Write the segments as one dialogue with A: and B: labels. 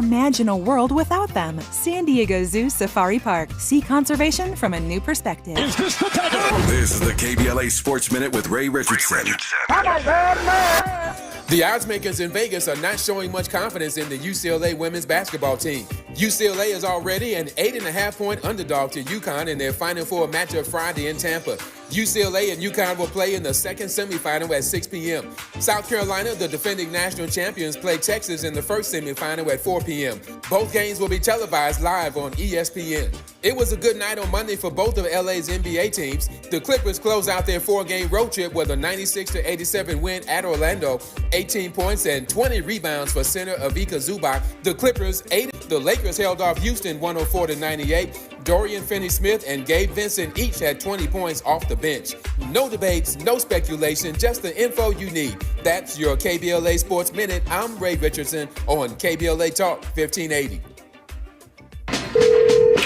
A: Imagine a world without them. San Diego Zoo Safari Park. See conservation from a new perspective.
B: Is this the time?
C: This is the KBLA Sports Minute with Ray Richardson.
D: The odds makers in Vegas are not showing much confidence in the UCLA women's basketball team. UCLA is already an 8.5-point underdog to UConn in their Final Four matchup Friday in Tampa. UCLA and UConn will play in the second semifinal at 6 p.m. South Carolina, the defending national champions, play Texas in the first semifinal at 4 p.m. Both games will be televised live on ESPN. It was a good night on Monday for both of LA's NBA teams. The Clippers close out their 4-game road trip with a 96-87 win at Orlando, 18 points and 20 rebounds for center Ivica Zubac. The Clippers aided. The Lakers held off Houston 104-98. Dorian Finney-Smith and Gabe Vincent each had 20 points off the bench. No debates, no speculation, just the info you need. That's your KBLA Sports Minute. I'm Ray Richardson on KBLA Talk 1580.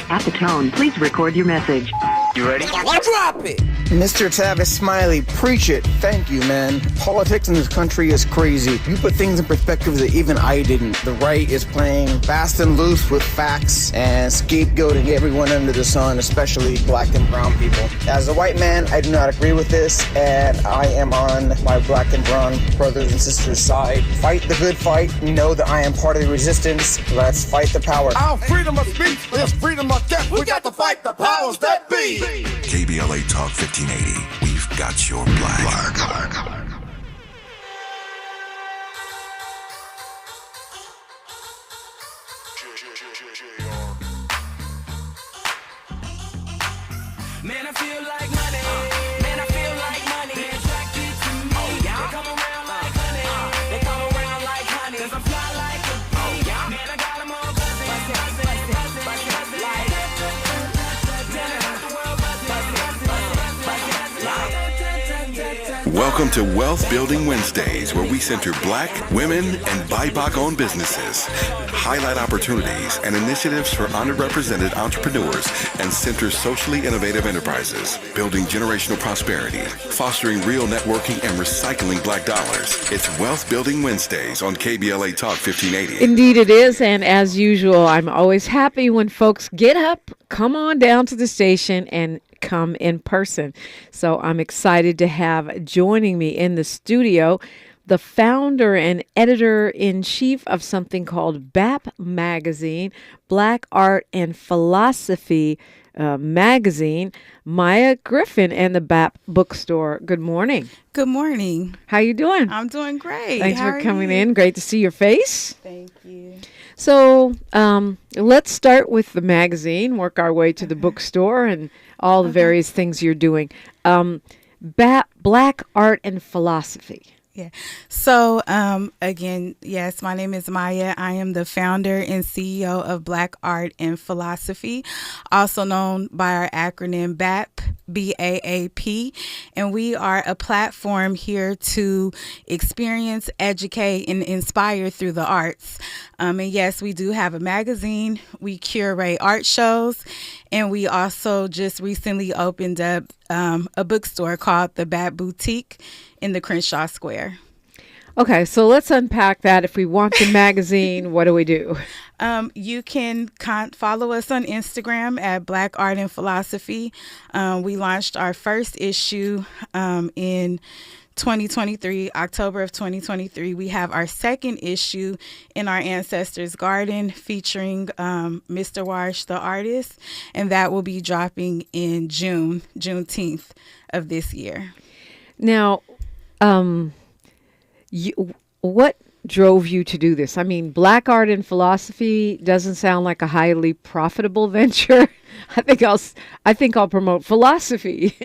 E: At the tone, please record your message.
F: You ready?
G: Drop it!
F: Mr. Tavis Smiley, preach it. Thank you, man. Politics in this country is crazy. You put things in perspective that even I didn't. The right is playing fast and loose with facts and scapegoating everyone under the sun, especially black and brown people. As a white man, I do not agree with this, and I am on my black and brown brothers and sisters' side. Fight the good fight. Know that I am part of the resistance. Let's fight the power.
G: Our freedom of speech is freedom of death. We got to fight the powers that be.
C: KBLA Talk 1580. We've got your black.
H: Man, I feel like money. Man, I feel like money. They attracted to me. They come around like honey. They come around like honey. 'Cause I fly like a bee. Man, I got them all buzzing.
C: Welcome to Wealth Building Wednesdays, where we center black, women, and BIPOC-owned businesses, highlight opportunities and initiatives for underrepresented entrepreneurs, and center socially innovative enterprises, building generational prosperity, fostering real networking, and recycling black dollars. It's Wealth Building Wednesdays on KBLA Talk 1580.
I: Indeed it is, and as usual, I'm always happy when folks get up, come on down to the station, and come in person. So I'm excited to have joining me in the studio the founder and editor-in-chief of something called BAAP Magazine, Black Art and Philosophy Magazine, Maya Griffin, and the BAAP Bookstore. Good morning.
J: Good morning.
I: How you doing?
J: I'm doing great.
I: Thanks
J: How
I: for
J: are
I: coming
J: you?
I: in. Great to see your face.
J: Thank you.
I: So let's start with the magazine, work our way to the bookstore and all the various things you're doing. Black Art and Philosophy.
J: Yeah. So, again, yes, my name is Maya. I am the founder and CEO of Black Art and Philosophy, also known by our acronym BAAP, BAAP. And we are a platform here to experience, educate, and inspire through the arts. And yes, we do have a magazine. We curate art shows. And we also just recently opened up a bookstore called the BAAP Boutique in the Crenshaw Square.
I: Okay, so let's unpack that. If we want the magazine, what do we do?
J: You can follow us on Instagram at Black Art and Philosophy. We launched our first issue in 2023, October of 2023. We have our second issue in our ancestors' garden featuring Mr. Warsh, the artist, and that will be dropping in Juneteenth of this year.
I: Now, what drove you to do this? I mean, Black Art and Philosophy doesn't sound like a highly profitable venture. I think I'll promote philosophy,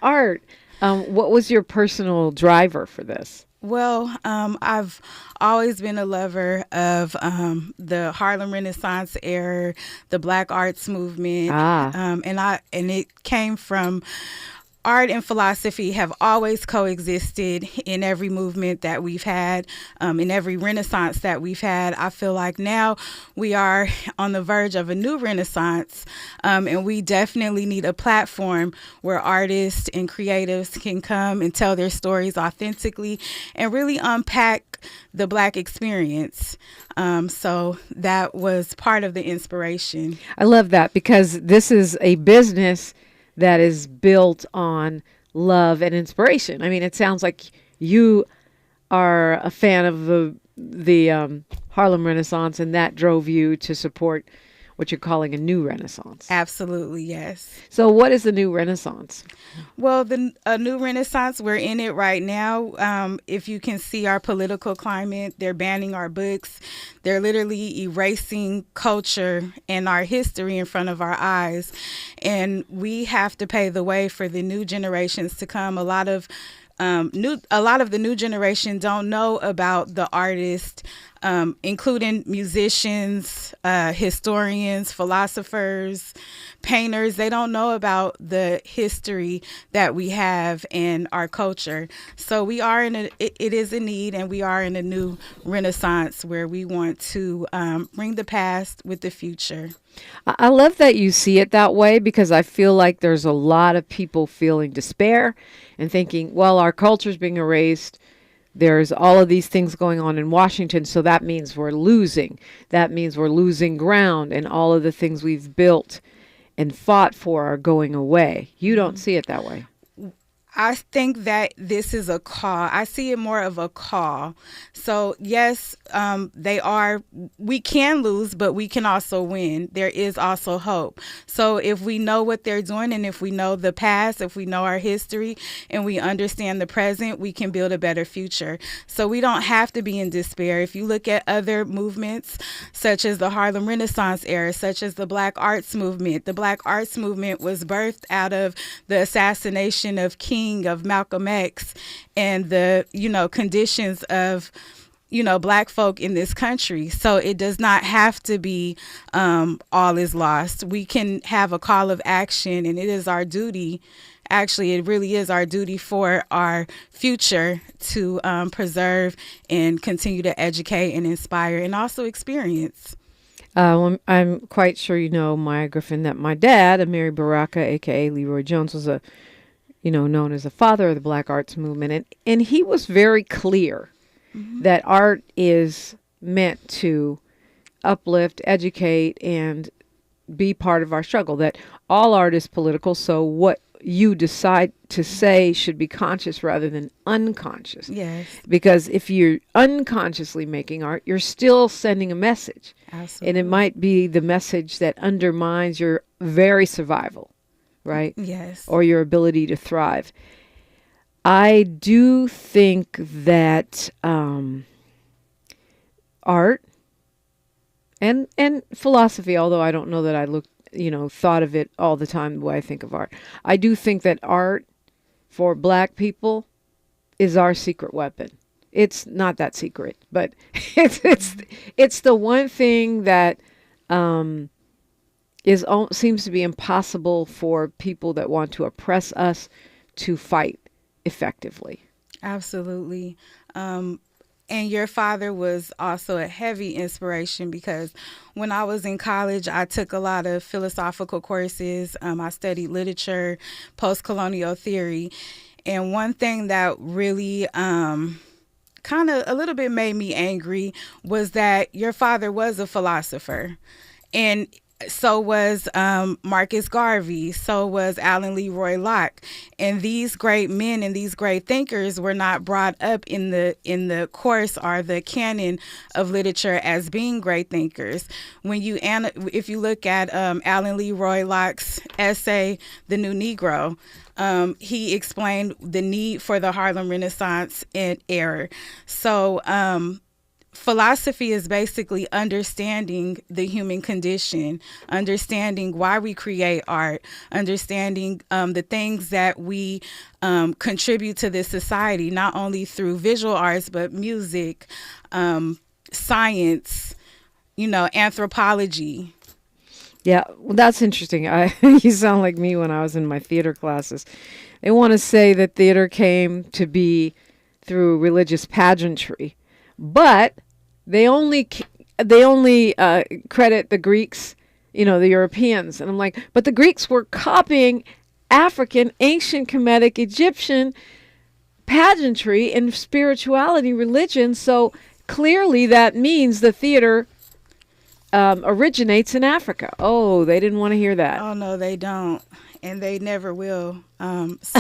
I: art. What was your personal driver for this?
J: Well, I've always been a lover of the Harlem Renaissance era, the Black Arts movement, and it came from art and philosophy have always coexisted in every movement that we've had, in every renaissance that we've had. I feel like now we are on the verge of a new renaissance, and we definitely need a platform where artists and creatives can come and tell their stories authentically and really unpack the Black experience. So that was part of the inspiration.
I: I love that, because this is a business that is built on love and inspiration. I mean, it sounds like you are a fan of the Harlem Renaissance, and that drove you to support what you're calling a new Renaissance.
J: Absolutely, yes.
I: So what is the new Renaissance?
J: Well, a new Renaissance, we're in it right now. If you can see our political climate, they're banning our books. They're literally erasing culture and our history in front of our eyes. And we have to pave the way for the new generations to come. A lot of the new generation don't know about the artists, including musicians, historians, philosophers, painters. They don't know about the history that we have in our culture. So we are it is a need, and we are in a new renaissance where we want to bring the past with the future.
I: I love that you see it that way, because I feel like there's a lot of people feeling despair and thinking, well, our culture's being erased. There's all of these things going on in Washington, so that means we're losing. That means we're losing ground, and all of the things we've built and fought for are going away. You don't see it that way.
J: I think that this is a call. I see it more of a call. So yes, we can lose, but we can also win. There is also hope. So if we know what they're doing, and if we know the past, if we know our history, and we understand the present, we can build a better future. So we don't have to be in despair. If you look at other movements, such as the Harlem Renaissance era, such as the Black Arts Movement was birthed out of the assassination of of Malcolm X, and the conditions of Black folk in this country. So it does not have to be all is lost. We can have a call of action, and it is our duty. Actually, it really is our duty for our future to preserve and continue to educate and inspire, and also experience.
I: I'm quite sure you know, Maya Griffin, that my dad, Amiri Baraka, a.k.a. Leroy Jones, was known as the father of the Black Arts Movement. And he was very clear that art is meant to uplift, educate, and be part of our struggle, that all art is political. So what you decide to say should be conscious rather than unconscious.
J: Yes.
I: Because if you're unconsciously making art, you're still sending a message.
J: Absolutely.
I: And it might be the message that undermines your very survival, right?
J: Yes.
I: Or your ability to thrive. I do think that art and philosophy, although I don't know that I thought of it all the time the way I think of art. I do think that art for Black people is our secret weapon. It's not that secret, but it's the one thing that seems to be impossible for people that want to oppress us to fight effectively.
J: Absolutely. And your father was also a heavy inspiration, because when I was in college, I took a lot of philosophical courses. I studied literature, post-colonial theory. And one thing that really kind of a little bit made me angry was that your father was a philosopher. And so was Marcus Garvey. So was Alan Leroy Locke. And these great men and these great thinkers were not brought up in the course or the canon of literature as being great thinkers. If you look at Alan Leroy Locke's essay, The New Negro, he explained the need for the Harlem Renaissance and era. So philosophy is basically understanding the human condition, understanding why we create art, understanding the things that we contribute to this society, not only through visual arts, but music, science, anthropology.
I: Yeah, well, that's interesting. You sound like me when I was in my theater classes. They want to say that theater came to be through religious pageantry, but they only credit the Greeks, the Europeans. And I'm like, but the Greeks were copying African, ancient Kemetic, Egyptian pageantry and spirituality, religion. So clearly that means the theater originates in Africa. Oh, they didn't want to hear that.
J: Oh, no, they don't. And they never will. It's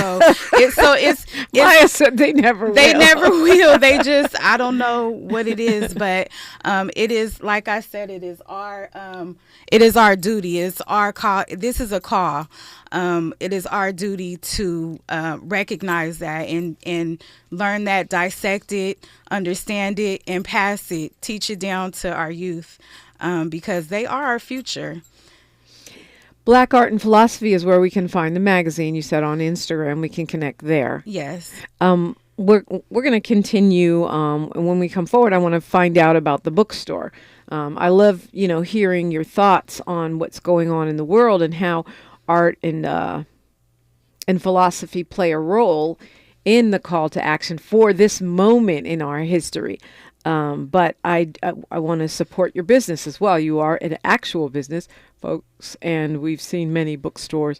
I: Maya said they never will.
J: They never will. They just, I don't know what it is, but it is, like I said, it is our duty. It's our call. This is a call. It is our duty to recognize that and learn that, dissect it, understand it, and pass it, teach it down to our youth, because they are our future.
I: Black Art and Philosophy is where we can find the magazine. You said on Instagram we can connect there.
J: Yes.
I: We're going to continue. When we come forward, I want to find out about the bookstore. I love hearing your thoughts on what's going on in the world and how art and philosophy play a role in the call to action for this moment in our history. But I want to support your business as well. You are an actual business, folks, and we've seen many bookstores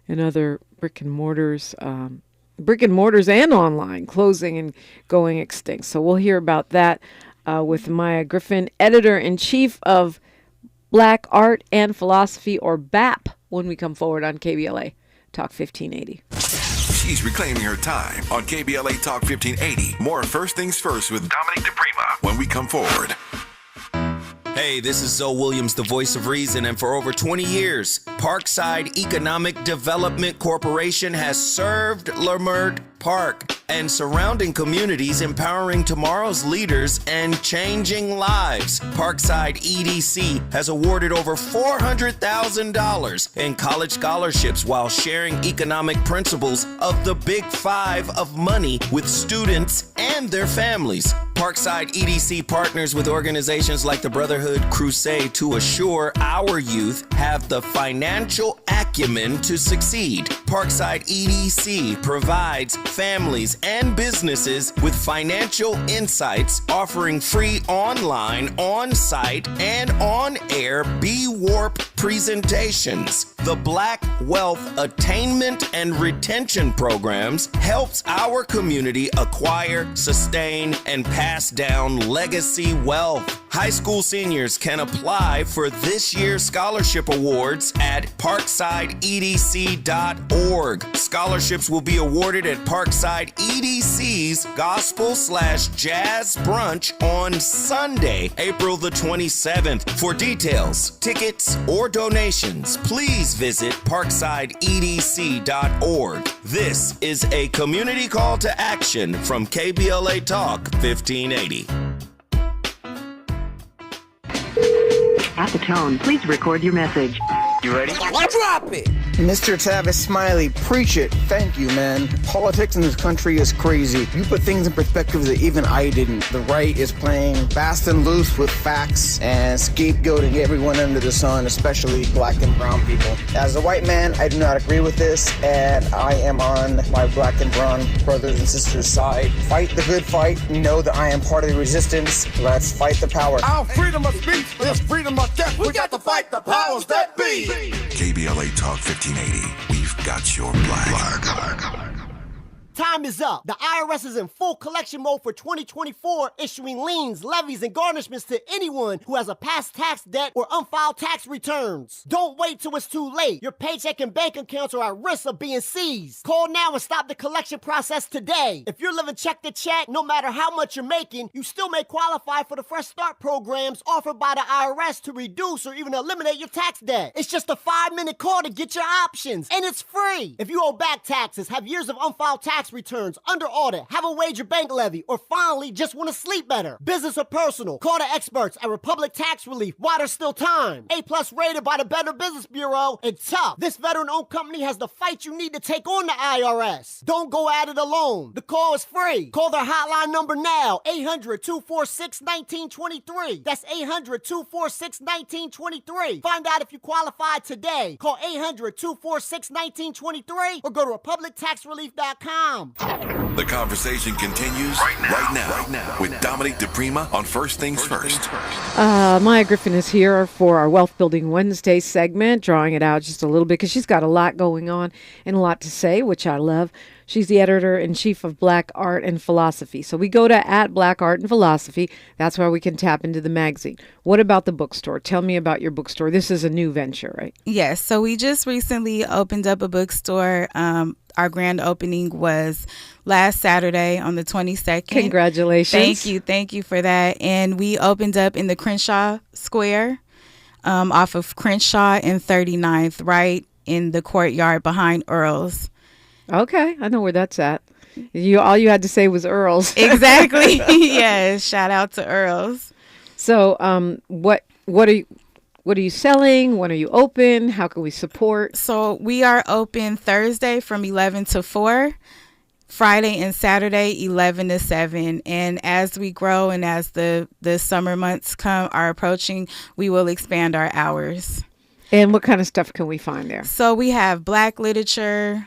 I: and other brick and mortars and online closing and going extinct. So we'll hear about that with Maya Griffin, editor-in-chief of Black Art and Philosophy, or BAAP, when we come forward on KBLA Talk 1580.
C: She's reclaiming her time on KBLA Talk 1580. More First Things First with Dominique DiPrima when we come forward.
B: Hey, this is Zoe Williams, the voice of reason, and for over 20 years, Parkside Economic Development Corporation has served Leimert Park and surrounding communities, empowering tomorrow's leaders and changing lives. Parkside EDC has awarded over $400,000 in college scholarships while sharing economic principles of the Big Five of money with students and their families. Parkside EDC partners with organizations like the Brotherhood Crusade to assure our youth have the financial acumen to succeed. Parkside EDC provides families and businesses with financial insights, offering free online, on-site, and on-air B-Warp presentations. The Black Wealth Attainment and Retention Programs helps our community acquire, sustain, and pass down legacy wealth. High school seniors can apply for this year's scholarship awards at parksideedc.org. Scholarships will be awarded at Parkside EDC's Gospel/Jazz Brunch on Sunday, April the 27th. For details, tickets, or donations, please visit parksideedc.org. This is a community call to action from KBLA Talk 1580.
E: At the tone, please record your message.
F: You ready?
G: Drop it!
F: Mr. Tavis Smiley, preach it. Thank you, man. Politics in this country is crazy. You put things in perspective that even I didn't. The right is playing fast and loose with facts and scapegoating everyone under the sun, especially black and brown people. As a white man, I do not agree with this, and I am on my black and brown brothers and sisters' side. Fight the good fight. Know that I am part of the resistance. Let's fight the power.
G: Our freedom of speech is freedom of death. We got to fight the powers that be.
C: KBLA Talk 1580. We've got your black.
K: Time is up. The IRS is in full collection mode for 2024, issuing liens, levies, and garnishments to anyone who has a past tax debt or unfiled tax returns. Don't wait till it's too late. Your paycheck and bank accounts are at risk of being seized. Call now and stop the collection process today. If you're living check to check, no matter how much you're making, you still may qualify for the Fresh Start programs offered by the IRS to reduce or even eliminate your tax debt. It's just a 5-minute call to get your options, and it's free. If you owe back taxes, have years of unfiled tax tax returns, under audit, have a wage or bank levy, or finally just want to sleep better? Business or personal? Call the experts at Republic Tax Relief while there's still time. A+ rated by the Better Business Bureau, and tough. This veteran-owned company has the fight you need to take on the IRS. Don't go at it alone. The call is free. Call their hotline number now, 800-246-1923. That's 800-246-1923. Find out if you qualify today. Call 800-246-1923 or go to republictaxrelief.com.
C: The conversation continues right now with Dominique DiPrima on First Things First.
I: Maya Griffin is here for our Wealth Building Wednesday segment, drawing it out just a little bit because she's got a lot going on and a lot to say, which I love. She's the editor-in-chief of Black Art and Philosophy. So we go to @Black Art and Philosophy. That's where we can tap into the magazine. What about the bookstore? Tell me about your bookstore. This is a new venture, right?
J: Yes. So we just recently opened up a bookstore. Our grand opening was last Saturday on the 22nd.
I: Congratulations.
J: Thank you for that. And we opened up in the Crenshaw Square off of Crenshaw and 39th, right in the courtyard behind Earl's.
I: Okay, I know where that's at. All you had to say was Earl's.
J: Exactly. Yes, shout out to Earl's.
I: So, what are you selling? When are you open? How can we support?
J: So we are open Thursday from 11 to 4, Friday and Saturday 11 to 7. And as we grow and as the summer months are approaching, we will expand our hours.
I: And what kind of stuff can we find there?
J: So we have Black literature,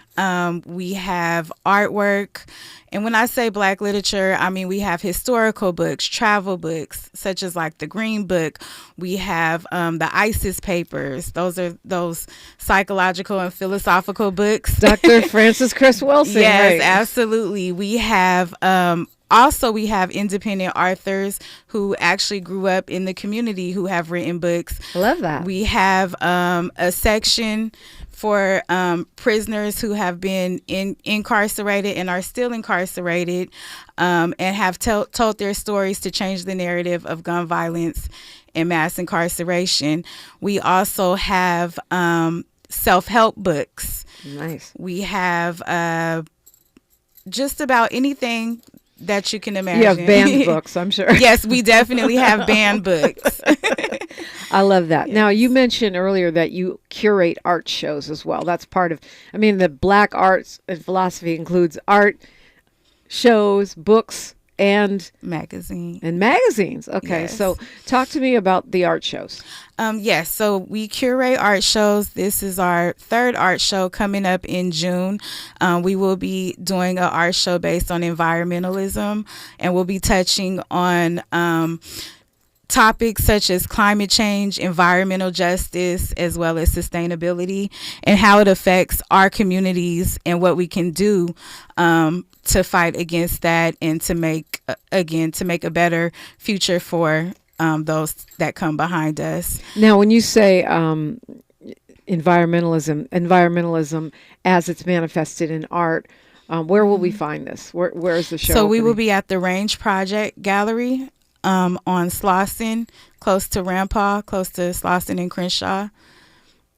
J: we have artwork. And when I say Black literature, I mean we have historical books, travel books, such as like the Green Book. We have the ISIS papers. Those are those psychological and philosophical books.
I: Dr. Francis Chris Wilson.
J: Yes,
I: right.
J: Absolutely. We have... Also, we have independent authors who actually grew up in the community who have written books.
I: I love that.
J: We have a section for prisoners who have been incarcerated and are still incarcerated and have told their stories to change the narrative of gun violence and mass incarceration. We also have self-help books.
I: Nice.
J: We have just about anything that you can imagine.
I: You have banned books, I'm sure.
J: Yes, we definitely have banned books.
I: I love that.
J: Yes.
I: Now, you mentioned earlier that you curate art shows as well. That's part of, the Black Arts and Philosophy includes art shows, books, and magazines. Okay,
J: Yes.
I: So talk to me about the art shows.
J: Yes, so we curate art shows. This is our third art show coming up in June. We will be doing an art show based on environmentalism, and we'll be touching on topics such as climate change, environmental justice, as well as sustainability, and how it affects our communities and what we can do to fight against that and to make a better future for those that come behind us.
I: Now, when you say environmentalism as it's manifested in art, where will we find this? Where is the show?
J: So we will be at the Range Project Gallery on Slauson, close to Rampaugh, close to Slauson and Crenshaw.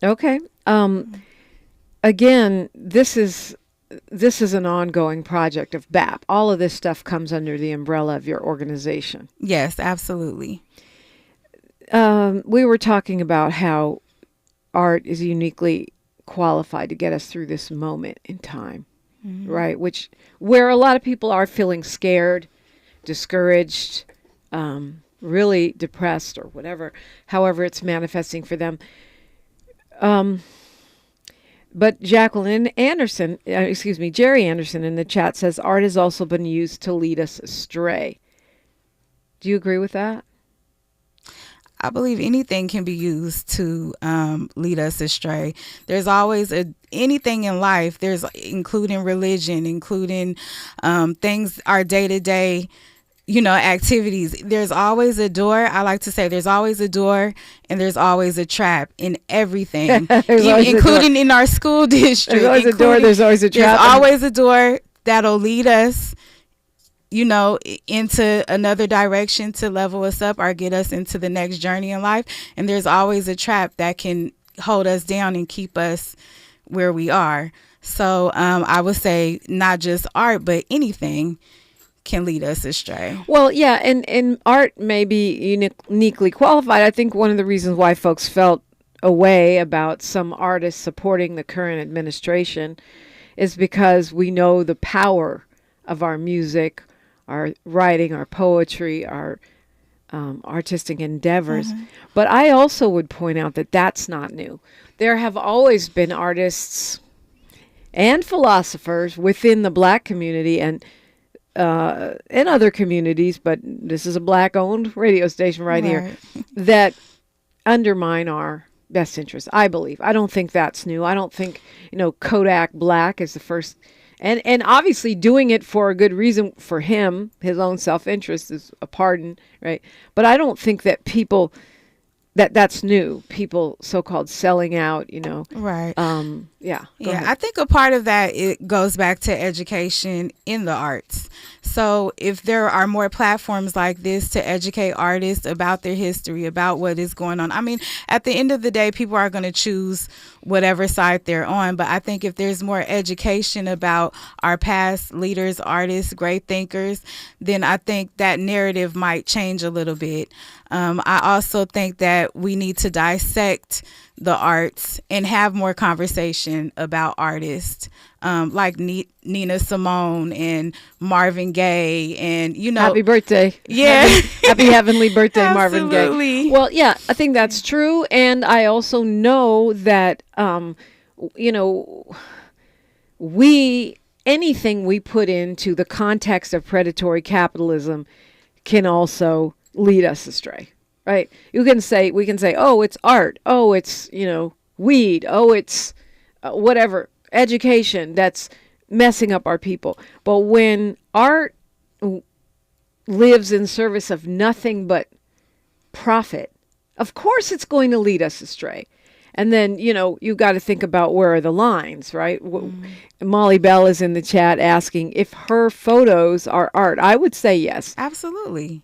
I: Okay. Again, this is an ongoing project of BAAP. All of this stuff comes under the umbrella of your organization.
J: Yes, absolutely.
I: We were talking about how art is uniquely qualified to get us through this moment in time, right? Where a lot of people are feeling scared, discouraged, really depressed or whatever, however it's manifesting for them. But Jerry Anderson in the chat says art has also been used to lead us astray. Do you agree with that?
J: I believe anything can be used to lead us astray. There's always anything in life, including religion, including things, our day-to-day, activities. There's always a door. I like to say there's always a door and there's always a trap in everything, including in our school district.
I: There's always a door, there's always a trap.
J: There's always a door that'll lead us, into another direction to level us up or get us into the next journey in life. And there's always a trap that can hold us down and keep us where we are. So I would say not just art, but anything can lead us astray.
I: Well, yeah, and art may be uniquely qualified. I think one of the reasons why folks felt a way about some artists supporting the current administration is because we know the power of our music, our writing, our poetry, our artistic endeavors. But I also would point out that that's not new. There have always been artists and philosophers within the Black community and in other communities, but this is a Black-owned radio station right here, that undermine our best interests, I believe. I don't think that's new. I don't think, Kodak Black is the first, and obviously doing it for a good reason for him, his own self-interest is a pardon, right? But I don't think that people, that's new. People so-called selling out,
J: Right.
I: Yeah.
J: Yeah, I think a part of that, it goes back to education in the arts. So if there are more platforms like this to educate artists about their history, about what is going on. I mean, at the end of the day, people are going to choose whatever side they're on. But I think if there's more education about our past leaders, artists, great thinkers, then I think that narrative might change a little bit. I also think that we need to dissect the arts and have more conversation about artists like Nina Simone and Marvin Gaye and,
I: Happy birthday.
J: Yeah.
I: Happy heavenly birthday, Marvin Gaye.
J: Absolutely.
I: Well, yeah, I think that's true. And I also know that, anything we put into the context of predatory capitalism can also lead us astray. Right? We can say, oh, it's art. Oh, it's, weed. Oh, it's whatever, education that's messing up our people. But when art lives in service of nothing but profit, of course it's going to lead us astray. And then, you got to think about where are the lines, right? Molly Bell is in the chat asking if her photos are art. I would say yes.
J: Absolutely.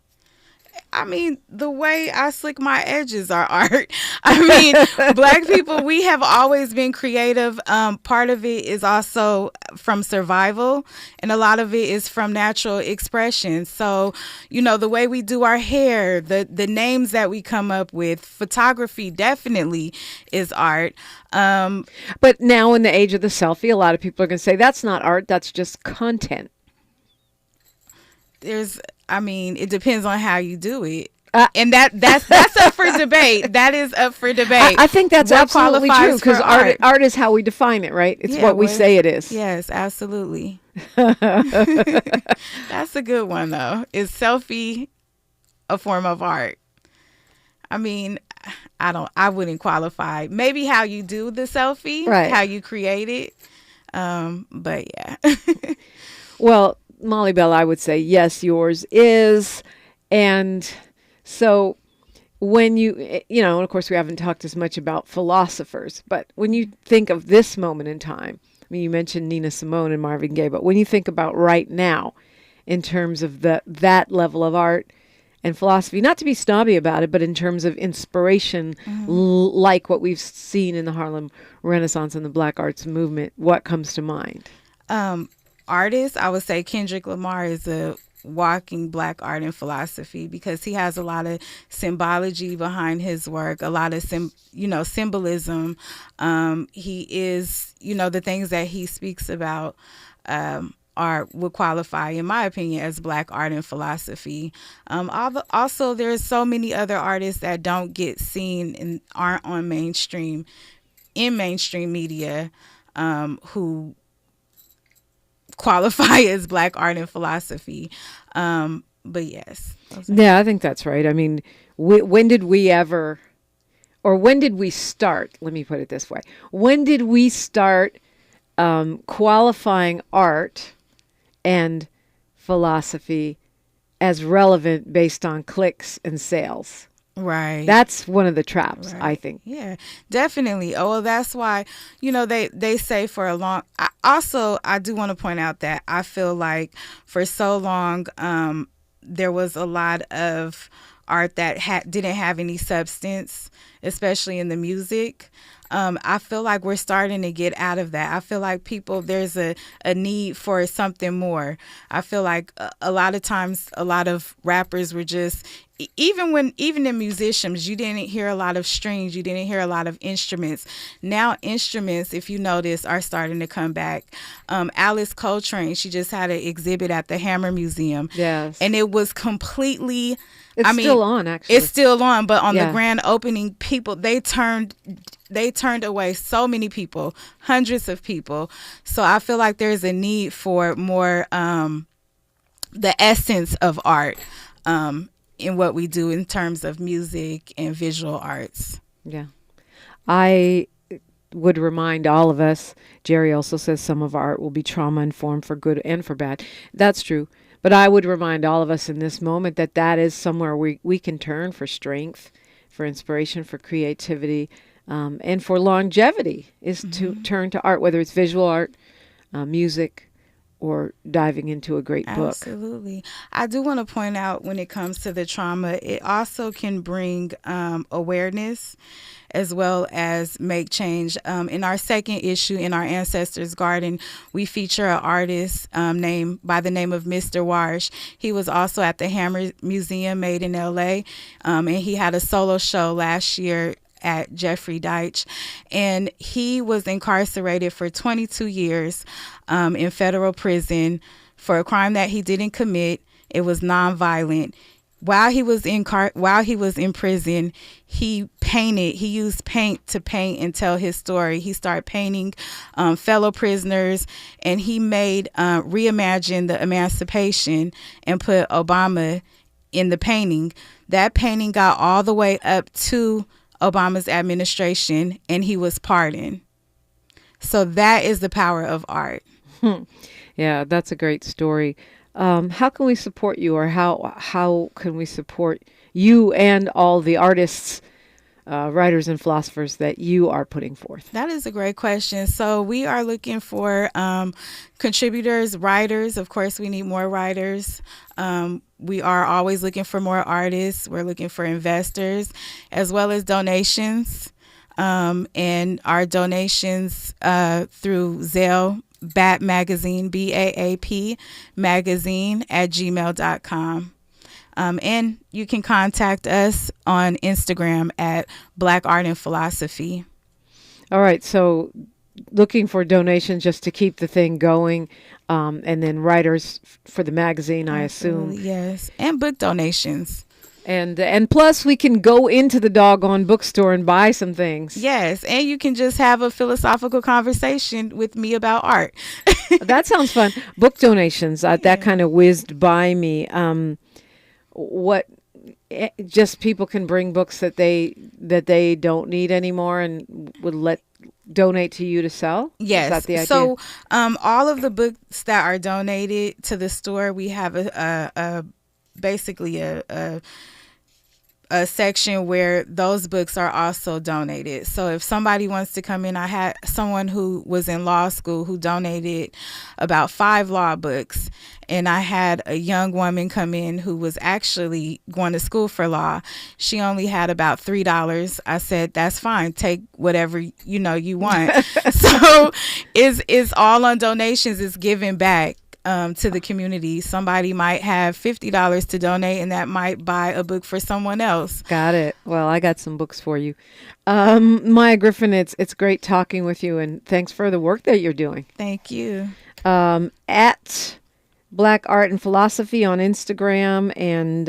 J: I mean, the way I slick my edges are art. I mean, Black people, we have always been creative. Part of it is also from survival, and a lot of it is from natural expression. So, the way we do our hair, the names that we come up with, photography definitely is art.
I: But now in the age of the selfie, a lot of people are going to say that's not art, that's just content.
J: It depends on how you do it. And that's up for debate. That is up for debate.
I: I think that's absolutely true because art is how we define it, right? It's what we say it is.
J: Yes, absolutely. That's a good one, though. Is selfie a form of art? I mean, I wouldn't qualify. Maybe how you do the selfie, right? How you create it. But yeah.
I: Well, Molly Bell, I would say, yes, yours is. And so when you, and of course we haven't talked as much about philosophers, but when you think of this moment in time, I mean, you mentioned Nina Simone and Marvin Gaye, but when you think about right now in terms of that level of art and philosophy, not to be snobby about it, but in terms of inspiration, like what we've seen in the Harlem Renaissance and the Black arts movement, what comes to mind?
J: Artists, I would say Kendrick Lamar is a walking Black art and philosophy because he has a lot of symbology behind his work, a lot of symbolism. He is, the things that he speaks about would qualify, in my opinion, as Black art and philosophy. Also, there's so many other artists that don't get seen and aren't on mainstream media who qualify as Black art and philosophy. But yes.
I: Yeah, I think that's right. I mean, when did we start? Let me put it this way. When did we start qualifying art and philosophy as relevant based on clicks and sales?
J: Right.
I: That's one of the traps,
J: right.
I: I think.
J: Yeah, definitely. Oh, well, that's why, they say for a long... I do want to point out that I feel like for so long, there was a lot of art that didn't have any substance. especially in the music. I feel like we're starting to get out of that. I feel like there's a need for something more. I feel like a lot of times, a lot of rappers were just, even the musicians, you didn't hear a lot of strings, you didn't hear a lot of instruments. Now instruments, if you notice, are starting to come back. Alice Coltrane, she just had an exhibit at the Hammer Museum.
I: Yes.
J: And it was completely...
I: It's still on, actually.
J: It's still on, but on the grand opening, people, they turned away so many people, hundreds of people. So I feel like there's a need for more the essence of art in what we do in terms of music and visual arts.
I: Yeah. I would remind all of us, Jerry also says some of our art will be trauma-informed for good and for bad. That's true. But I would remind all of us in this moment that is somewhere we can turn for strength, for inspiration, for creativity, and for longevity, is to turn to art, whether it's visual art, music, or diving into a great book.
J: Absolutely. I do want to point out, when it comes to the trauma, it also can bring awareness as well as make change. In our second issue, in our Ancestors Garden, we feature an artist named by the name of Mr. Warsh. He was also at the Hammer Museum, made in LA, and he had a solo show last year at Jeffrey Deitch, and he was incarcerated for 22 years in federal prison for a crime that he didn't commit. It was nonviolent. While he was in prison, he used paint to paint and tell his story. He started painting fellow prisoners, and he reimagined the emancipation and put Obama in the painting. That painting got all the way up to Obama's administration, and he was pardoned. So that is the power of art.
I: Yeah, that's a great story. How can we support you, or how can we support you and all the artists, writers and philosophers that you are putting forth?
J: That is a great question. So we are looking for contributors, writers. Of course, we need more writers. We are always looking for more artists. We're looking for investors, as well as donations. And our donations through Zelle, BAAP Magazine, BAAP Magazine @gmail.com. And you can contact us on Instagram at Black Art and Philosophy.
I: All right. So looking for donations just to keep the thing going. And then writers for the magazine, I assume.
J: Yes. And book donations.
I: And plus we can go into the doggone bookstore and buy some things.
J: Yes, and you can just have a philosophical conversation with me about art.
I: That sounds fun. Book donations, that kind of whizzed by me. Just people can bring books that they don't need anymore and would donate to you to sell?
J: Yes.
I: Is that the idea?
J: So all of the books that are donated to the store, we have basically a section where those books are also donated. So if somebody wants to come in, I had someone who was in law school who donated about 5 law books. And I had a young woman come in who was actually going to school for law. She only had about $3. I said, that's fine. Take whatever you want. So it's all on donations. It's giving back to the community. Somebody might have $50 to donate, and that might buy a book for someone else.
I: Got it. Well, I got some books for you. Maya Griffin, it's great talking with you, and thanks for the work that you're doing.
J: Thank you.
I: At Black Art and Philosophy on Instagram, and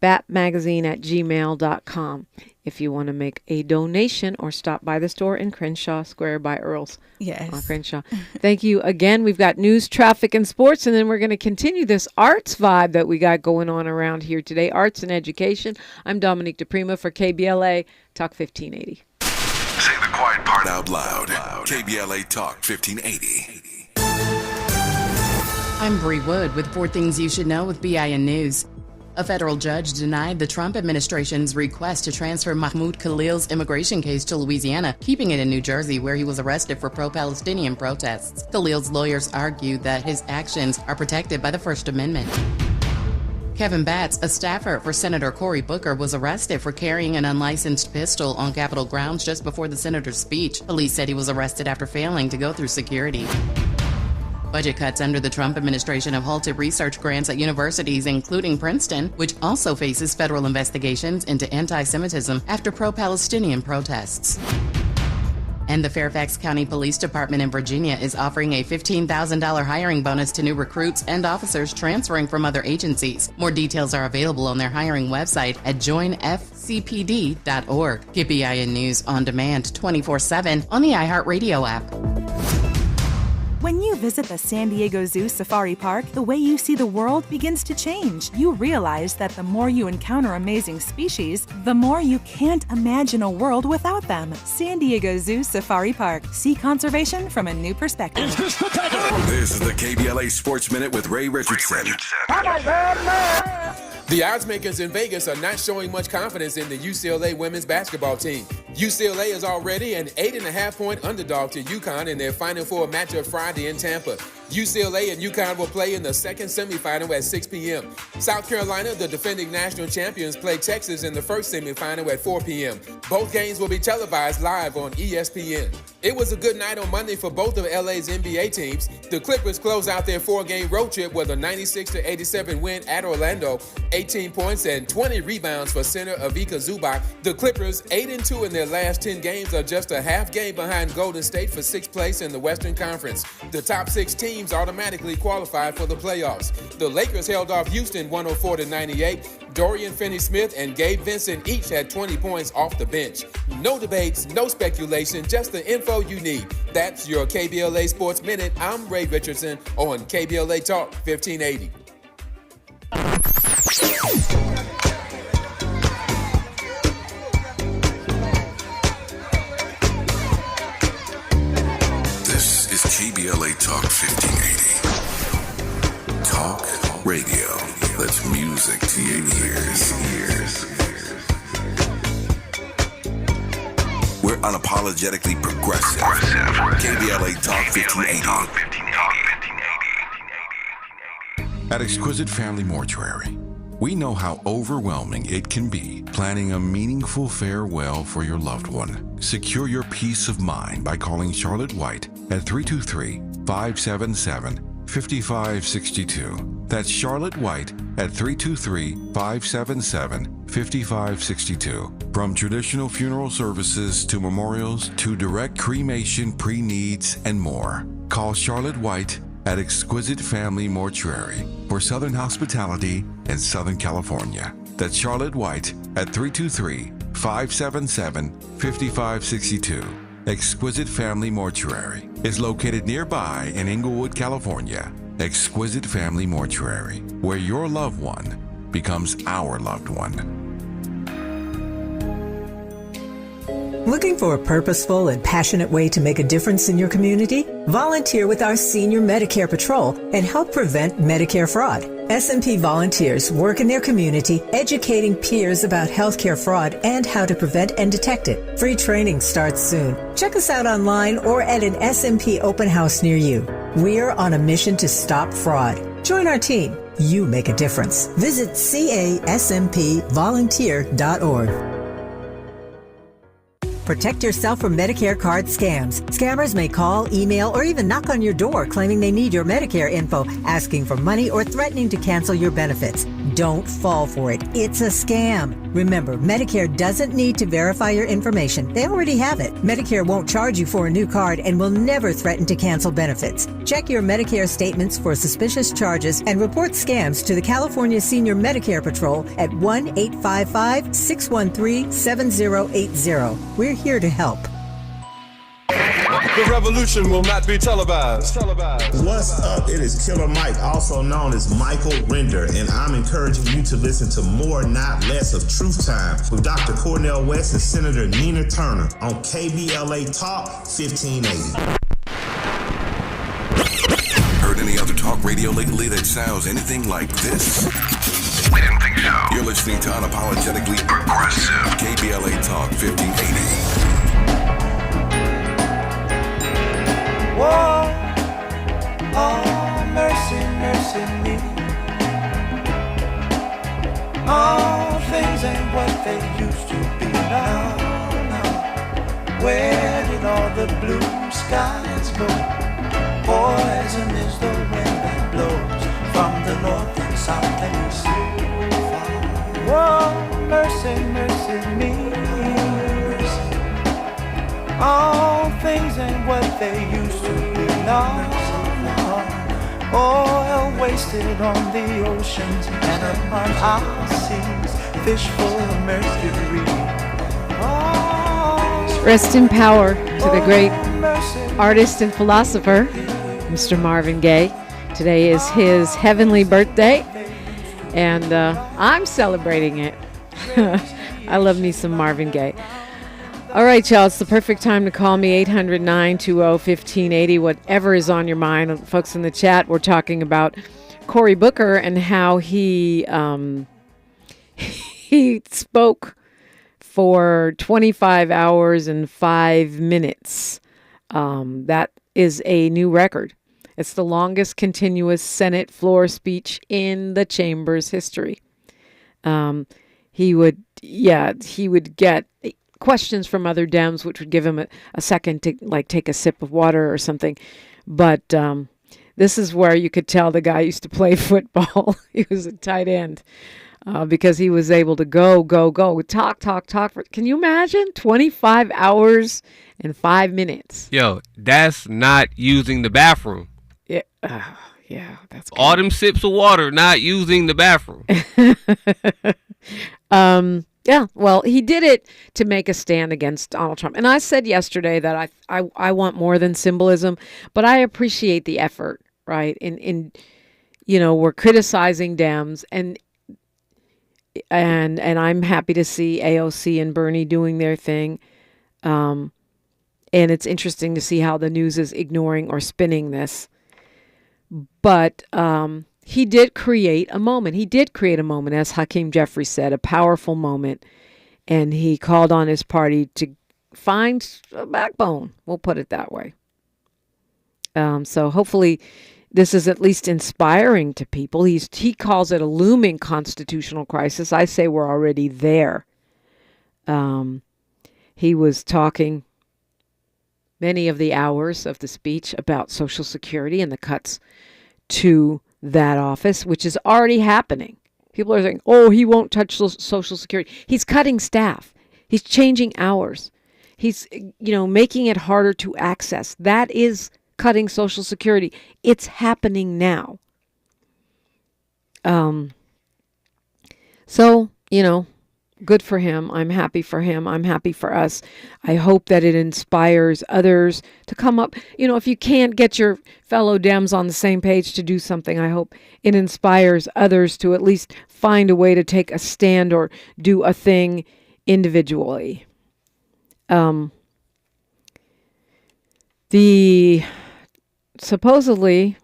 I: BAAP Magazine @gmail.com if you want to make a donation or stop by the store in Crenshaw Square by Earl's.
J: Yes.
I: On Crenshaw. Thank you again. We've got news, traffic, and sports, and then we're going to continue this arts vibe that we got going on around here today, arts and education. I'm Dominique DiPrima for KBLA Talk 1580.
C: Say the quiet part out loud. KBLA Talk 1580.
L: I'm Bree Wood with 4 Things You Should Know with BIN News. A federal judge denied the Trump administration's request to transfer Mahmoud Khalil's immigration case to Louisiana, keeping it in New Jersey, where he was arrested for pro-Palestinian protests. Khalil's lawyers argue that his actions are protected by the First Amendment. Kevin Batts, a staffer for Senator Cory Booker, was arrested for carrying an unlicensed pistol on Capitol grounds just before the senator's speech. Police said he was arrested after failing to go through security. Budget cuts under the Trump administration have halted research grants at universities, including Princeton, which also faces federal investigations into anti-Semitism after pro-Palestinian protests. And the Fairfax County Police Department in Virginia is offering a $15,000 hiring bonus to new recruits and officers transferring from other agencies. More details are available on their hiring website at joinfcpd.org. KBLA News on demand 24/7 on the iHeartRadio app.
A: When you visit the San Diego Zoo Safari Park, the way you see the world begins to change. You realize that the more you encounter amazing species, the more you can't imagine a world without them. San Diego Zoo Safari Park. See conservation from a new perspective.
C: This is the KBLA Sports Minute with Ray Richardson.
D: The odds makers in Vegas are not showing much confidence in the UCLA women's basketball team. UCLA is already an 8.5-point underdog to UConn in their Final Four matchup Friday in Tampa. UCLA and UConn will play in the second semifinal at 6 p.m. South Carolina, the defending national champions, play Texas in the first semifinal at 4 p.m. Both games will be televised live on ESPN. It was a good night on Monday for both of LA's NBA teams. The Clippers close out their 4-game road trip with a 96-87 win at Orlando, 18 points and 20 rebounds for center Ivica Zubac. The Clippers, 8-2 in their last 10 games, are just a half game behind Golden State for 6th place in the Western Conference. The top 6 teams automatically qualified for the playoffs. The Lakers held off Houston 104-98. Dorian Finney-Smith and Gabe Vincent each had 20 points off the bench. No debates, no speculation, just the info you need. That's your KBLA Sports Minute. I'm Ray Richardson on KBLA Talk 1580.
C: This is KBLA Talk 1580. Talk radio. That's music to your ears. We're unapologetically progressive. KBLA Talk 1580. At Exquisite Family Mortuary, we know how overwhelming it can be planning a meaningful farewell for your loved one. Secure your peace of mind by calling Charlotte White at 323-577-5562. That's Charlotte White at 323-577-5562. From traditional funeral services to memorials to direct cremation, pre-needs, and more. Call Charlotte White at Exquisite Family Mortuary for Southern hospitality in Southern California. That's Charlotte White at 323-577-5562. Exquisite Family Mortuary is located nearby in Inglewood, California. Exquisite Family Mortuary, where your loved one becomes our loved one.
M: Looking for a purposeful and passionate way to make a difference in your community? Volunteer with our Senior Medicare Patrol and help prevent Medicare fraud. S&P volunteers work in their community educating peers about healthcare fraud and how to prevent and detect it. Free training starts soon. Check us out online or at an S&P open house near you. We're on a mission to stop fraud. Join our team. You make a difference. Visit caspvolunteer.org. Protect yourself from Medicare card scams. Scammers may call, email, or even knock on your door claiming they need your Medicare info, asking for money or threatening to cancel your benefits. Don't fall for it. It's a scam. Remember, Medicare doesn't need to verify your information. They already have it. Medicare won't charge you for a new card and will never threaten to cancel benefits. Check your Medicare statements for suspicious charges and report scams to the California Senior Medicare Patrol at 1-855-613-7080. We're here to help.
N: The revolution will not be televised.
O: What's up? It is Killer Mike, also known as Michael Render, and I'm encouraging you to listen to more, not less, of Truth Time with Dr. Cornel West and Senator Nina Turner on KBLA Talk 1580.
C: Heard any other talk radio lately that sounds anything like this? We didn't think so. You're listening to Unapologetically Progressive KBLA Talk 1580.
H: Whoa, oh, mercy, mercy me.
P: what they used to be now. Where did all the blue skies go? Poison is the wind that blows from the north and south and east. Oh, mercy, mercy me. All things ain't what they used to be now. Oil wasted on the oceans and upon our seas, fish full of mercury.
I: Rest in power to the great artist and philosopher, Mr. Marvin Gaye. Today is his heavenly birthday, and I'm celebrating it. I love me some Marvin Gaye. All right, y'all, it's the perfect time to call me, 800-920-1580, whatever is on your mind. Folks in the chat, we're talking about Cory Booker and how he he spoke for 25 hours and 5 minutes. That is a new record. It's the longest continuous Senate floor speech in the chamber's history. He would get questions from other Dems, which would give him a second to take a sip of water or something. But this is where you could tell the guy used to play football. He was a tight end because he was able to go, talk. Can you imagine 25 hours and 5 minutes?
Q: Yo, that's not using the bathroom.
I: Yeah, yeah, that's good.
Q: All them sips of water, not using the bathroom.
I: Yeah, well, he did it to make a stand against Donald Trump. And I said yesterday that I want more than symbolism, but I appreciate the effort, right? In we're criticizing Dems, and I'm happy to see AOC and Bernie doing their thing. And it's interesting to see how the news is ignoring or spinning this. But he did create a moment. He did create a moment, as Hakeem Jeffries said, a powerful moment. And he called on his party to find a backbone. We'll put it that way. So hopefully this is at least inspiring to people. He calls it a looming constitutional crisis. I say we're already there. He was talking many of the hours of the speech about Social Security and the cuts to that office, which is already happening. People are saying, oh, he won't touch Social Security. He's cutting staff. He's changing hours. He's, making it harder to access. That is cutting Social Security. It's happening now. So, good for him. I'm happy for him. I'm happy for us. I hope that it inspires others to come up. If you can't get your fellow Dems on the same page to do something, I hope it inspires others to at least find a way to take a stand or do a thing individually. Supposedly,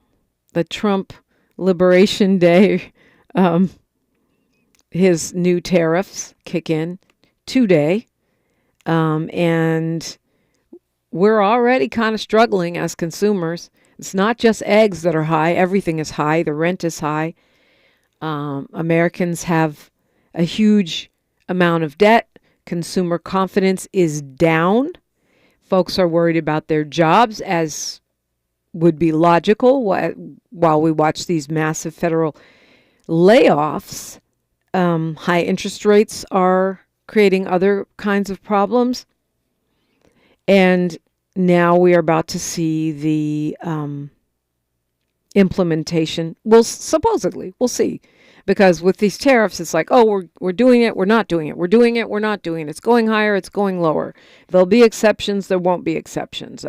I: the Trump Liberation Day, his new tariffs kick in today. And we're already kind of struggling as consumers. It's not just eggs that are high. Everything is high. The rent is high. Americans have a huge amount of debt. Consumer confidence is down. Folks are worried about their jobs, as would be logical while we watch these massive federal layoffs. High interest rates are creating other kinds of problems. And now we are about to see the implementation. Well, supposedly, we'll see. Because with these tariffs, it's like, oh, we're doing it, we're not doing it. We're doing it, we're not doing it. It's going higher, it's going lower. There'll be exceptions, there won't be exceptions.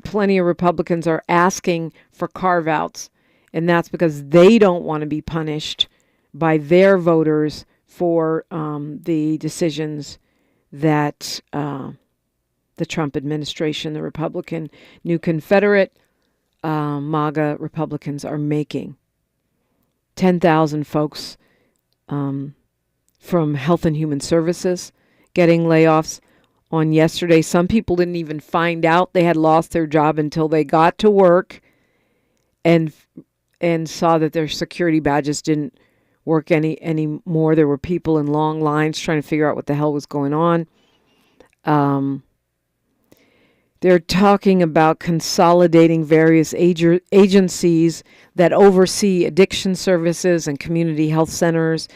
I: Plenty of Republicans are asking for carve-outs, and that's because they don't want to be punished by their voters for the decisions that the Trump administration, the Republican, new Confederate MAGA Republicans are making. 10,000 folks from Health and Human Services getting layoffs on yesterday. Some people didn't even find out they had lost their job until they got to work and saw that their security badges didn't work anymore. There were people in long lines trying to figure out what the hell was going on. They're talking about consolidating various agencies that oversee addiction services and community health centers.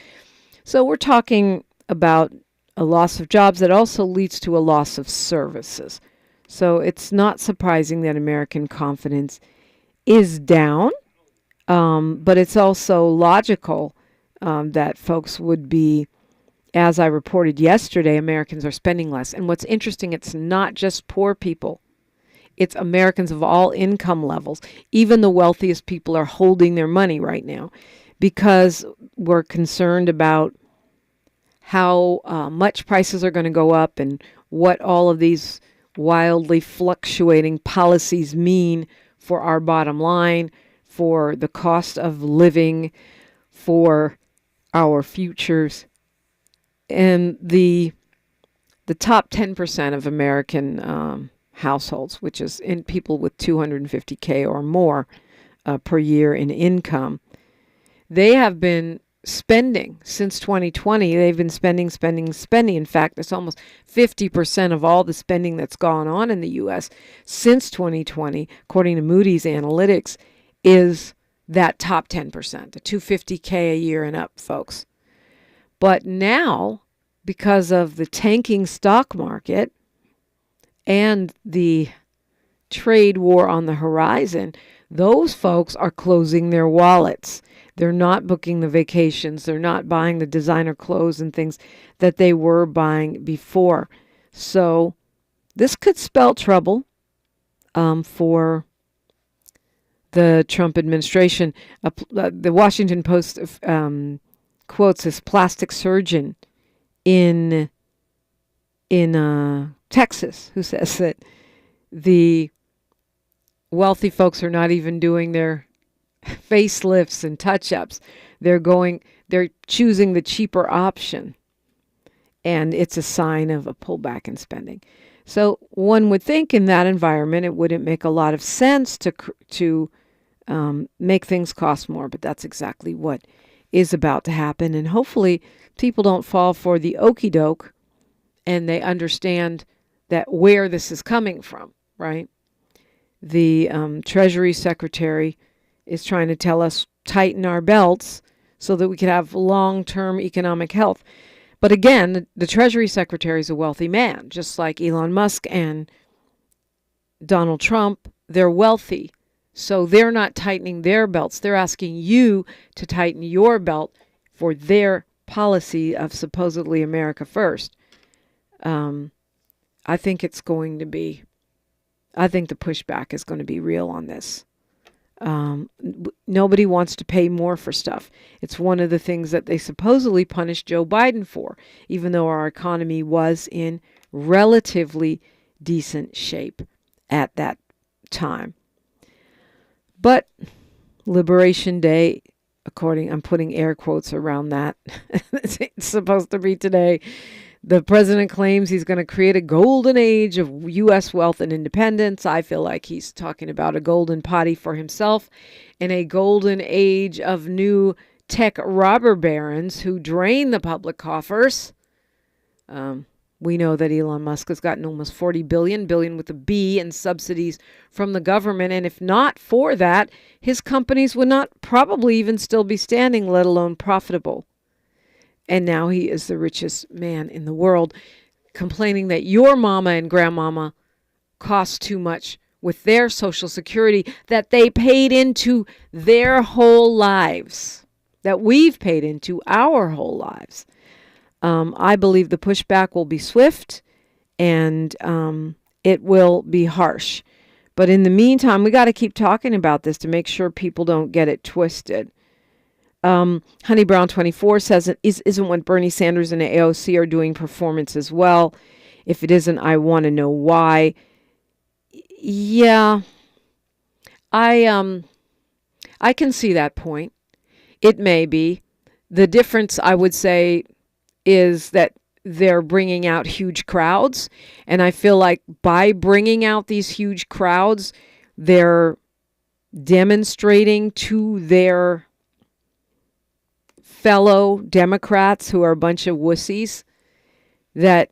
I: So we're talking about a loss of jobs that also leads to a loss of services. So it's not surprising that American confidence is down, but it's also logical that folks would be, as I reported yesterday, Americans are spending less. And what's interesting, it's not just poor people. It's Americans of all income levels. Even the wealthiest people are holding their money right now because we're concerned about how much prices are going to go up and what all of these wildly fluctuating policies mean for our bottom line, for the cost of living, for our futures. And the top 10% of American households, which is in people with $250K or more per year in income, they have been spending since 2020. They've been spending. In fact, it's almost 50% of all the spending that's gone on in the U.S. since 2020, according to Moody's Analytics, is that top 10%, the $250K a year and up, folks. But now, because of the tanking stock market and the trade war on the horizon, those folks are closing their wallets. They're not booking the vacations. They're not buying the designer clothes and things that they were buying before. So this could spell trouble for the Trump administration. The Washington Post quotes this plastic surgeon in Texas who says that the wealthy folks are not even doing their facelifts and touch-ups. They're choosing the cheaper option, and it's a sign of a pullback in spending. So one would think in that environment it wouldn't make a lot of sense to make things cost more, but that's exactly what is about to happen. And hopefully people don't fall for the okie doke and they understand that where this is coming from, right? The Treasury Secretary is trying to tell us tighten our belts so that we could have long-term economic health. But again, the Treasury Secretary is a wealthy man, just like Elon Musk and Donald Trump. They're wealthy, so they're not tightening their belts. They're asking you to tighten your belt for their policy of supposedly America first. I think the pushback is going to be real on this. Nobody wants to pay more for stuff. It's one of the things that they supposedly punished Joe Biden for, even though our economy was in relatively decent shape at that time. But Liberation Day, I'm putting air quotes around that. It's supposed to be today. The president claims he's going to create a golden age of U.S. wealth and independence. I feel like he's talking about a golden potty for himself and a golden age of new tech robber barons who drain the public coffers. We know that Elon Musk has gotten almost $40 billion with a B in subsidies from the government. And if not for that, his companies would not probably even still be standing, let alone profitable. And now he is the richest man in the world, complaining that your mama and grandmama cost too much with their Social Security that they paid into their whole lives, that we've paid into our whole lives. I believe the pushback will be swift and it will be harsh. But in the meantime, we got to keep talking about this to make sure people don't get it twisted. Honey Brown 24 says it isn't what Bernie Sanders and the AOC are doing performance as well. If it isn't, I want to know why. Yeah, I can see that point. It may be. The difference, I would say, is that they're bringing out huge crowds. And I feel like by bringing out these huge crowds, they're demonstrating to their fellow Democrats who are a bunch of wussies, that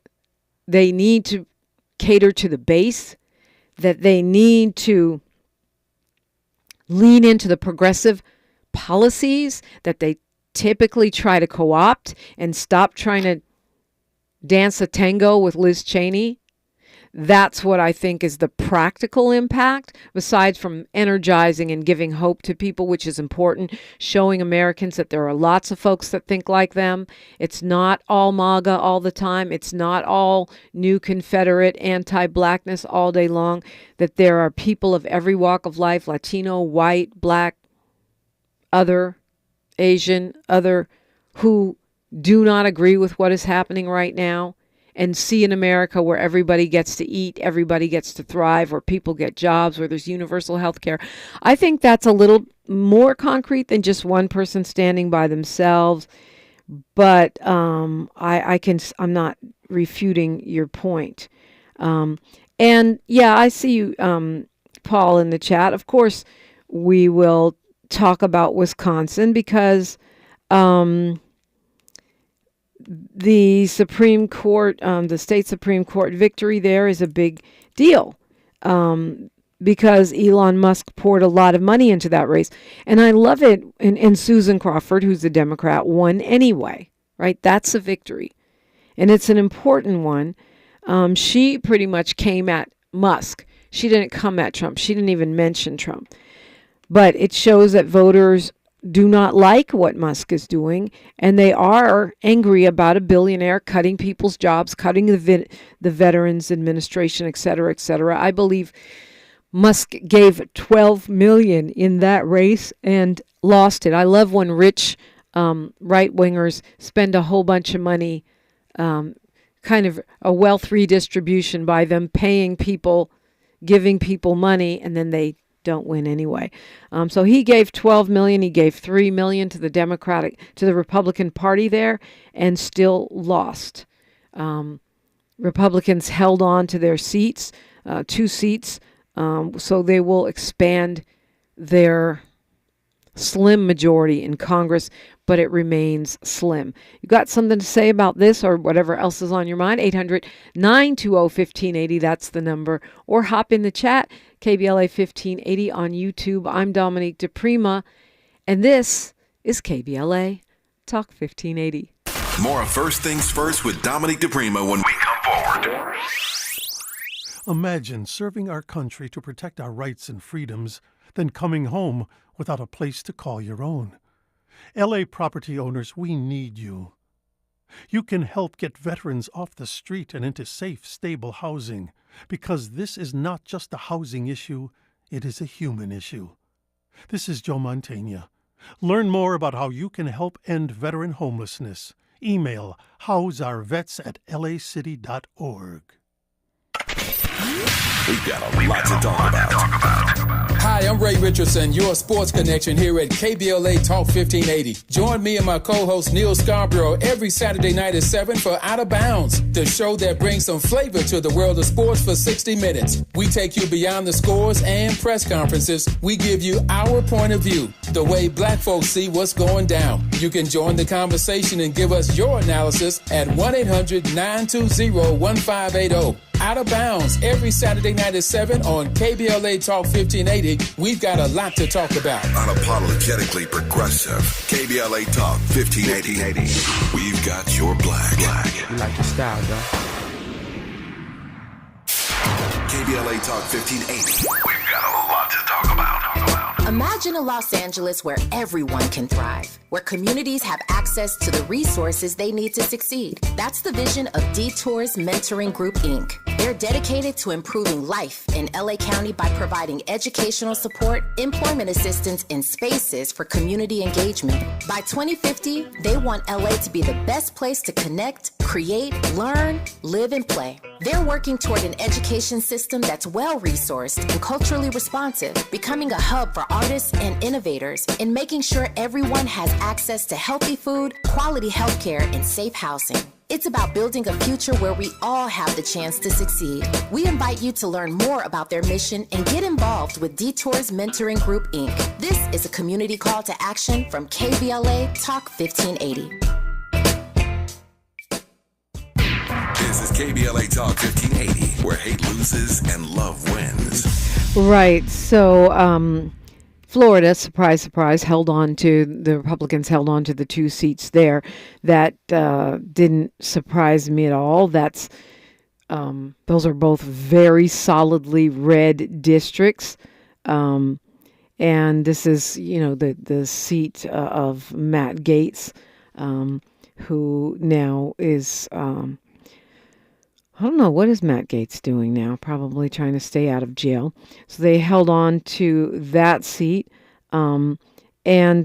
I: they need to cater to the base, that they need to lean into the progressive policies that they typically try to co-opt and stop trying to dance a tango with Liz Cheney. That's what I think is the practical impact, besides from energizing and giving hope to people, which is important, showing Americans that there are lots of folks that think like them. It's not all MAGA all the time. It's not all new Confederate anti-blackness all day long, that there are people of every walk of life, Latino, white, black, other, Asian, other, who do not agree with what is happening right now, and see an America where everybody gets to eat, everybody gets to thrive, where people get jobs, where there's universal health care. I think that's a little more concrete than just one person standing by themselves. But I'm not refuting your point. And yeah, I see you, Paul, in the chat. Of course, we will talk about Wisconsin because the Supreme Court, the state Supreme Court victory there is a big deal because Elon Musk poured a lot of money into that race. And I love it. And Susan Crawford, who's a Democrat, won anyway, right? That's a victory. And it's an important one. She pretty much came at Musk. She didn't come at Trump. She didn't even mention Trump. But it shows that voters do not like what Musk is doing, and they are angry about a billionaire cutting people's jobs, cutting the Veterans Administration, et cetera, et cetera. I believe Musk gave $12 million in that race and lost it. I love when rich right-wingers spend a whole bunch of money, kind of a wealth redistribution by them paying people, giving people money, and then they don't win anyway. So he gave $12 million. He gave $3 million to the Republican Party there, and still lost. Republicans held on to their seats, 2 seats, so they will expand their slim majority in Congress, but it remains slim. You got something to say about this or whatever else is on your mind? 800-920-1580, that's the number. Or hop in the chat, KBLA 1580 on YouTube. I'm Dominique DiPrima, and this is KBLA Talk 1580.
C: More of First Things First with Dominique DiPrima when we come forward.
R: Imagine serving our country to protect our rights and freedoms, then coming home without a place to call your own. LA property owners, we need you. You can help get veterans off the street and into safe, stable housing, because this is not just a housing issue, it is a human issue. This is Joe Mantegna. Learn more about how you can help end veteran homelessness. Email houseourvets@lacity.org.
B: We've got a lot to talk about.
D: Hi, I'm Ray Richardson, your sports connection here at KBLA Talk 1580. Join me and my co-host Neil Scarborough every Saturday night at 7 for Out of Bounds, the show that brings some flavor to the world of sports for 60 minutes. We take you beyond the scores and press conferences. We give you our point of view, the way black folks see what's going down. You can join the conversation and give us your analysis at 1-800-920-1580. Out of Bounds every Saturday night at 7 on KBLA Talk 1580. We've got a lot to talk about.
C: Unapologetically progressive. KBLA Talk 1580. We've got your black.
S: You like the style, though.
C: KBLA Talk 1580. We've got a lot to talk about.
T: Imagine a Los Angeles where everyone can thrive, where communities have access to the resources they need to succeed. That's the vision of Detours Mentoring Group, Inc. They're dedicated to improving life in LA County by providing educational support, employment assistance, and spaces for community engagement. By 2050, they want LA to be the best place to connect, create, learn, live, and play. They're working toward an education system that's well-resourced and culturally responsive, becoming a hub for artists and innovators, and making sure everyone has access to healthy food, quality healthcare, and safe housing. It's about building a future where we all have the chance to succeed. We invite you to learn more about their mission and get involved with Detours Mentoring Group, Inc. This is a community call to action from KBLA Talk 1580.
C: This is KBLA Talk 1580, where hate loses and love wins.
I: Right. So, Florida, surprise, surprise, the Republicans held on to the 2 seats there. That didn't surprise me at all. Those are both very solidly red districts. And this is, the seat of Matt Gaetz, who now is, I don't know, what is Matt Gaetz doing now? Probably trying to stay out of jail. So they held on to that seat, and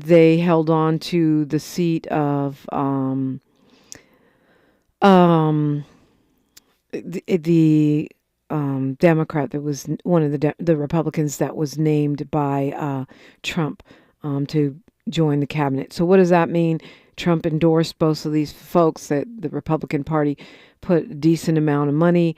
I: they held on to the seat of the Democrat that was one of the Republicans that was named by Trump to join the cabinet. So what does that mean? Trump endorsed both of these folks, that the Republican Party put a decent amount of money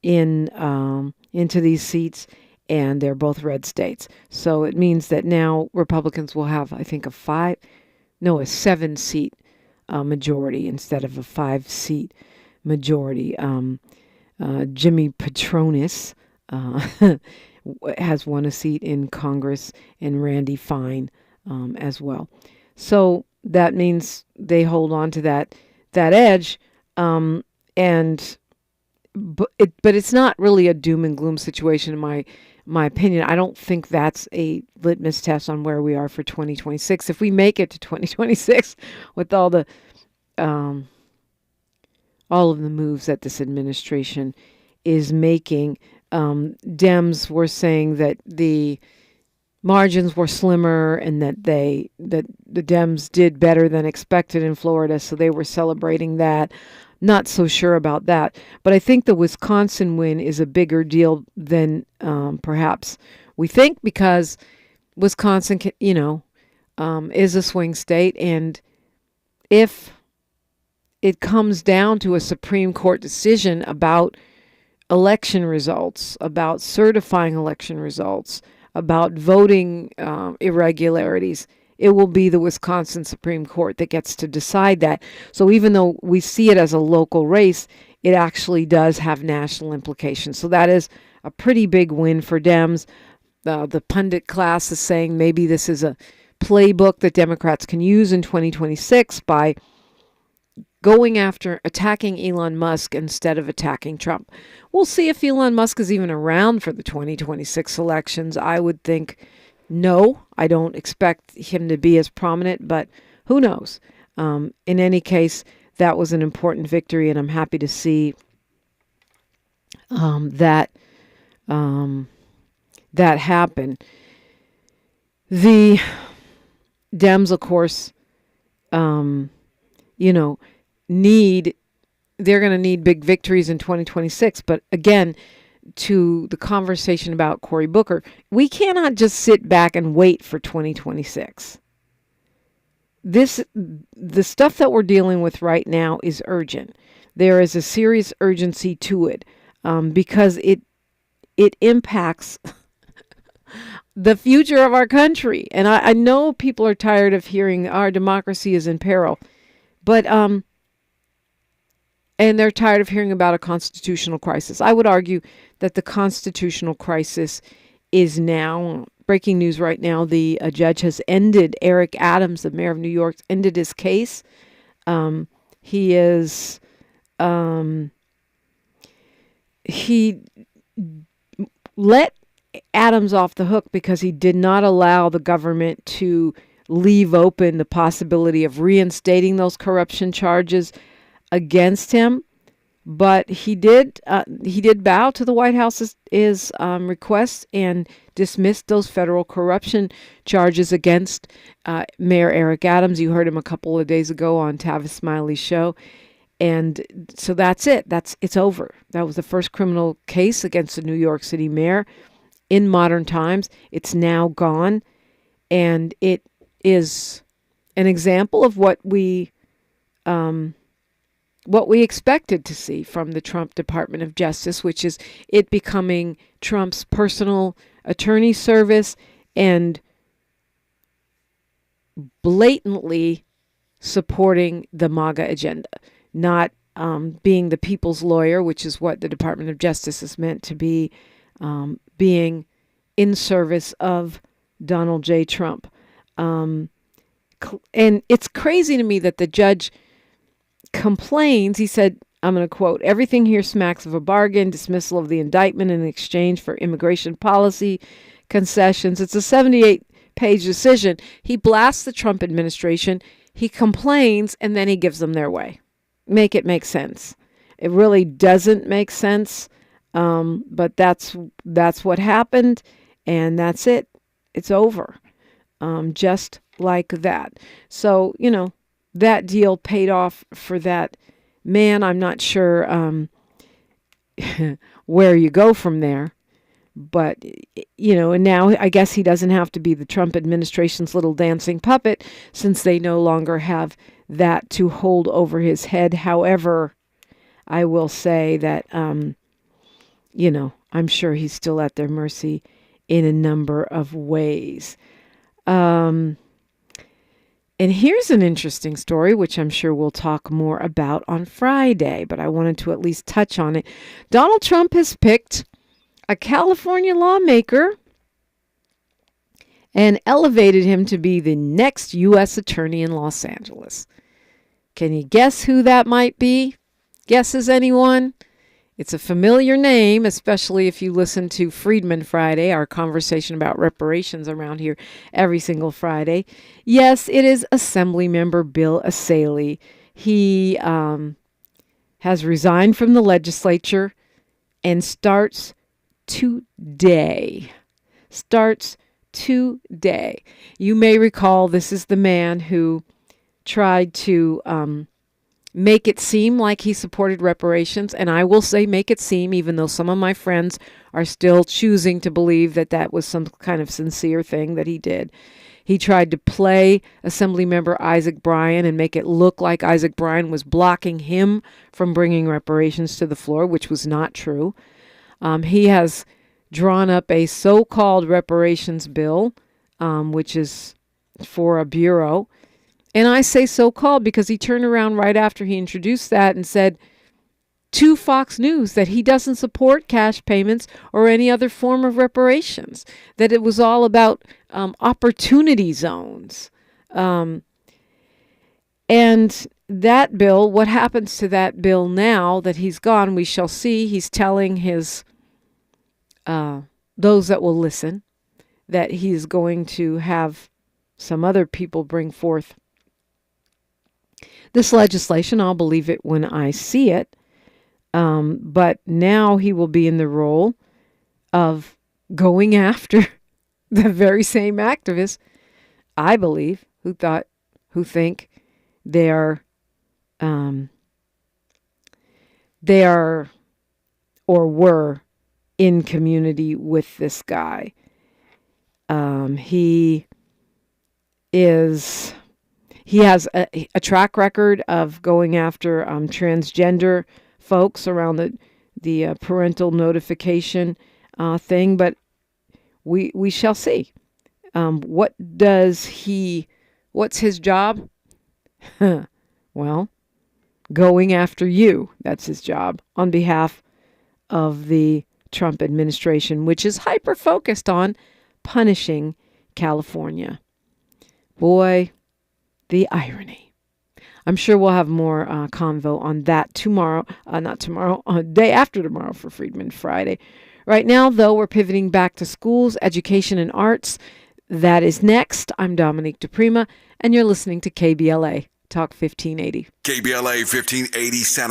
I: into these seats, and they're both red states. So it means that now Republicans will have, I think, a 7-seat majority instead of a 5-seat majority. Jimmy Patronis has won a seat in Congress, and Randy Fine as well. So that means they hold on to that edge, but it's not really a doom and gloom situation in my opinion. I don't think that's a litmus test on where we are for 2026. If we make it to 2026 with all of the moves that this administration is making, Dems were saying that the margins were slimmer and that the Dems did better than expected in Florida, so they were celebrating that. Not so sure about that, but I think the Wisconsin win is a bigger deal than perhaps we think, because Wisconsin, is a swing state, and if it comes down to a Supreme Court decision about election results, about certifying election results, about voting irregularities, it will be the Wisconsin Supreme Court that gets to decide that. So even though we see it as a local race, it actually does have national implications. So that is a pretty big win for Dems. The pundit class is saying maybe this is a playbook that Democrats can use in 2026 by going after attacking Elon Musk instead of attacking Trump. We'll see if Elon Musk is even around for the 2026 elections. I would think no. I don't expect him to be as prominent, but who knows? In any case, that was an important victory, and I'm happy to see that happen. The Dems, of course, they're going to need big victories in 2026. But again, to the conversation about Cory Booker, we cannot just sit back and wait for 2026. The stuff that we're dealing with right now is urgent. There is a serious urgency to it because it impacts the future of our country. And I know people are tired of hearing our democracy is in peril, but and they're tired of hearing about a constitutional crisis. I would argue that the constitutional crisis is now, breaking news right now, a judge has ended, Eric Adams, the mayor of New York, ended his case. He let Adams off the hook because he did not allow the government to leave open the possibility of reinstating those corruption charges against him, but he did bow to the White House's request and dismissed those federal corruption charges against Mayor Eric Adams. You heard him a couple of days ago on Tavis Smiley's show, and so that's it. It's over. That was the first criminal case against a New York City mayor in modern times. It's now gone, and it is an example of what we what we expected to see from the Trump Department of Justice, which is it becoming Trump's personal attorney service and blatantly supporting the MAGA agenda, not being the people's lawyer, which is what the Department of Justice is meant to be, being in service of Donald J. Trump. And it's crazy to me that the judge complains. He said, I'm going to quote, "Everything here smacks of a bargain, dismissal of the indictment in exchange for immigration policy concessions." It's a 78-page decision. He blasts the Trump administration. He complains, and then he gives them their way. Make it make sense. It really doesn't make sense, but that's what happened, and that's it. It's over, just like that. So, that deal paid off for that man. I'm not sure where you go from there. But, and now I guess he doesn't have to be the Trump administration's little dancing puppet since they no longer have that to hold over his head. However, I will say that, I'm sure he's still at their mercy in a number of ways. And here's an interesting story, which I'm sure we'll talk more about on Friday, but I wanted to at least touch on it. Donald Trump has picked a California lawmaker and elevated him to be the next U.S. attorney in Los Angeles. Can you guess who that might be? Guesses, anyone? It's a familiar name, especially if you listen to Freedman Friday, our conversation about reparations around here every single Friday. Yes, it is Assemblymember Bill Asaley. He has resigned from the legislature and starts today. You may recall this is the man who tried to make it seem like he supported reparations. And I will say make it seem, even though some of my friends are still choosing to believe that that was some kind of sincere thing that he did. He tried to play Assemblymember Isaac Bryan and make it look like Isaac Bryan was blocking him from bringing reparations to the floor, which was not true. He has drawn up a so-called reparations bill, which is for a bureau. And I say so-called because he turned around right after he introduced that and said to Fox News that he doesn't support cash payments or any other form of reparations, that it was all about opportunity zones. And that bill, what happens to that bill now that he's gone, we shall see. He's telling his those that will listen that he's going to have some other people bring forth this legislation. I'll believe it when I see it. But now he will be in the role of going after the very same activists, I believe, who think they are or were in community with this guy. He has a track record of going after transgender folks around the parental notification thing, but we shall see. What's his job? Well, going after you. That's his job on behalf of the Trump administration, which is hyper-focused on punishing California. Boy, the irony. I'm sure we'll have more convo on that day after tomorrow for Freedman Friday. Right now, though, we're pivoting back to schools, education, and arts. That is next. I'm Dominique DiPrima, and you're listening to KBLA, Talk 1580.
C: KBLA 1580 Santa